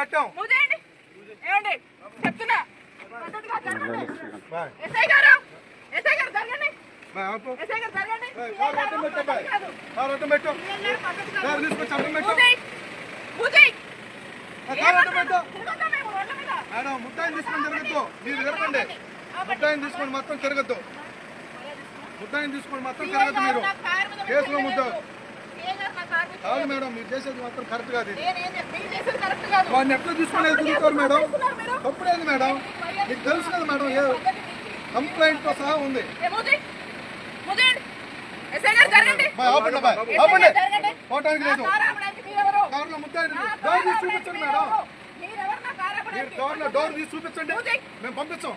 పెట్టాం. ఏమండి చెప్తున్నా ఎస్ఐ గారు జరగండి. ఎస్ఐ గారు జరగండి. మేడం ముద్దాయిని తీసుకొని తిరగద్దు. మీరు తిరగండి. ముద్దాయిని తీసుకొని మొత్తం తిరగద్దు. ముద్దాయిని తీసుకొని మొత్తం తిరగద్దు. మీరు కేసులో ముద్దావు కాదు మేడం. మీరు చేసేది మాత్రం కరెక్ట్ కాదు. వాడిని ఎట్లా తీసుకునేది తిరుగుతారు మేడం. తప్పులేదు మేడం. మీకు తెలుసు కదా మేడం. ఏ కంప్లైంట్ తో సహా ఉంది. పోవటానికి లేదు. కార్లో ముద్దాయి డోర్ తీసి చూపించండి మేడం. మీరు డోర్ తీసి చూపించండి. మేము పంపించాం.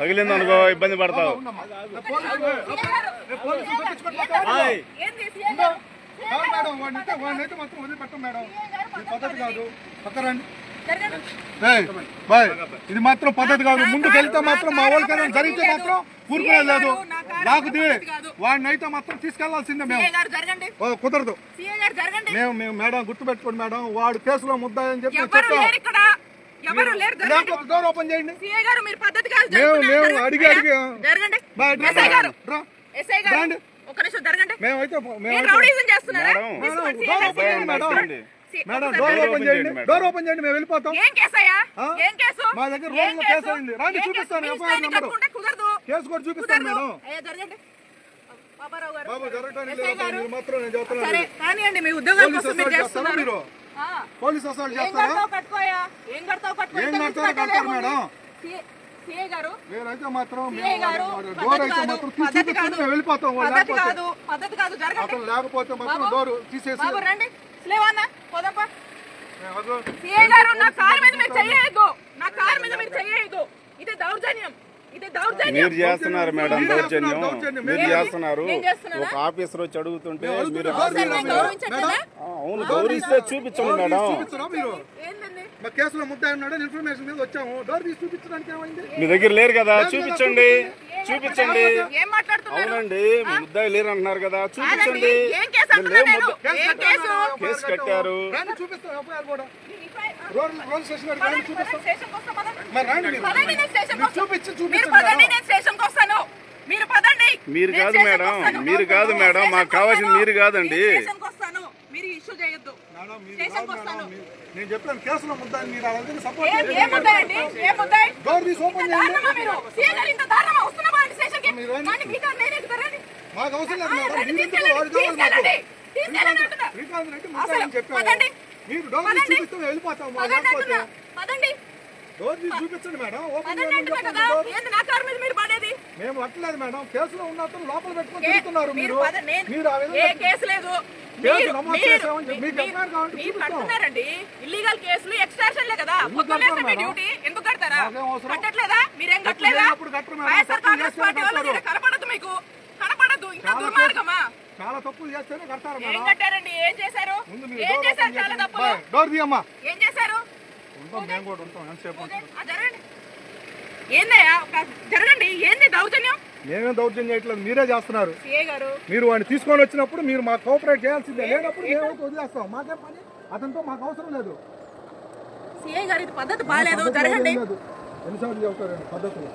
తగిలింది అనుకో ఇబ్బంది పడతావు. మేడం వాడినైతే మాత్రం వదిలిపెట్టం మేడం. ఇది పద్ధతి కాదు. పక్కరండి. ఇది మాత్రం పద్ధతి కాదు. ముందుకు వెళ్తే మాత్రం మా వాళ్ళకైనా జరిగితే మాత్రం ఊరుకునే లేదు. నాకు వాడిని అయితే మాత్రం తీసుకెళ్లాల్సిందే. మేము కుదరదు. మేము మేడం గుర్తుపెట్టుకోండి మేడం. వాడు కేసులో ముద్దాయని చెప్పి డోర్ ఓపెన్ చేయండి. మేము అడిగి మేమైతే మేడం డోర్ ఓపెన్ చేయండి. డోర్ ఓపెన్ చేయండి. మేము వెళ్ళిపోతాం. మా దగ్గర రోజులో కేసు అయింది. రాండి చూపిస్తాను. ఎఫ్ఐఆర్ నెంబర్ కేసు కూడా చూపిస్తాను మేడం. బాబు జరగడానికి లేదు. మాత్రం నేను చెప్తున్నాను. మీరు పోలీస్ అసలు చేస్తారా? ఏం కడతారు మేడం? మీరైతే మాత్రం డోర్ అయితే మాత్రం చూపించుకుంటే మేము వెళ్ళిపోతాం. లేకపోతే మాత్రం డోర్ తీసేసి మీరు చేస్తున్నారు మేడం. దౌర్జన్యం మీరు చేస్తున్నారు. ఒక ఆఫీసర్ వచ్చి అడుగుతుంటే మీరు అవును గౌరవిస్తే చూపించండి మేడం. కేసులో ముద్దాయి ఉన్నాడు ఇన్ఫర్మేషన్ మీద వచ్చాము. డోర్ తీసి చూపించడానికి ఏమైంది? మీ దగ్గర లేరు కదా చూపించండి. అవునండి ముద్దాయి లేరు అంటున్నారు కదా చూపించండి. కేసు కట్టారు. మీరు కాదు మేడం. మీరు కాదు మేడం. మాకు కావాల్సింది మీరు కాదండి. నేను చెప్పాను కేసులో ముద్దాయి. మీరు సపోర్ట్ డోర్ తీసి ఓపెన్ చేయండి. మాకు అవసరం లేదు మేడం. చెప్పాను. మీరు డోర్ తీసి చూపిస్తే వెళ్ళిపోతాము. డోర్ తీసి చూపించండి మేడం. ఓపెన్ మేము అట్లేదు మేడం. కేసులో ఉన్నట్టు లోపల పెట్టుకొని తిరుగుతున్నారు. మీరు ఇల్లీగల్ కేసులు ఎక్స్ట్రాషన్లే కదా. డ్యూటీ ఎందుకు కడతారా? కట్టట్లేదా? మీరేం కట్టలేదా? కనపడదు మీకు. కనపడదు. ఇంకా దుర్మార్గమా? చాలా తప్పులు చేస్తేనే కడతారు. ఏం కట్టారండి? ఏం చేశారు? ఏం చేశారు? చాలా తప్పులు డోర్ తీయమ్మా. ఏం చేశారు? మేము కూడా ఉంటాం. ఏందయ్యా జరగండి. ఏంది దౌర్జన్యం? మేమేం దౌర్జన్యం చేయట్లేదు. మీరే చేస్తున్నారు. మీరు వాడిని తీసుకొని వచ్చినప్పుడు మీరు మాకు కోఆపరేట్ చేయాల్సిందే. లేనప్పుడు మేమైతే వదిలేస్తాం. మాకేం పని? అతనితో మాకు అవసరం లేదు. సిఐ గారు ఇది పద్ధతి బాగాలేదు. జరగండి. ఎన్నిసార్లు చెబుతారండి పద్ధతులు?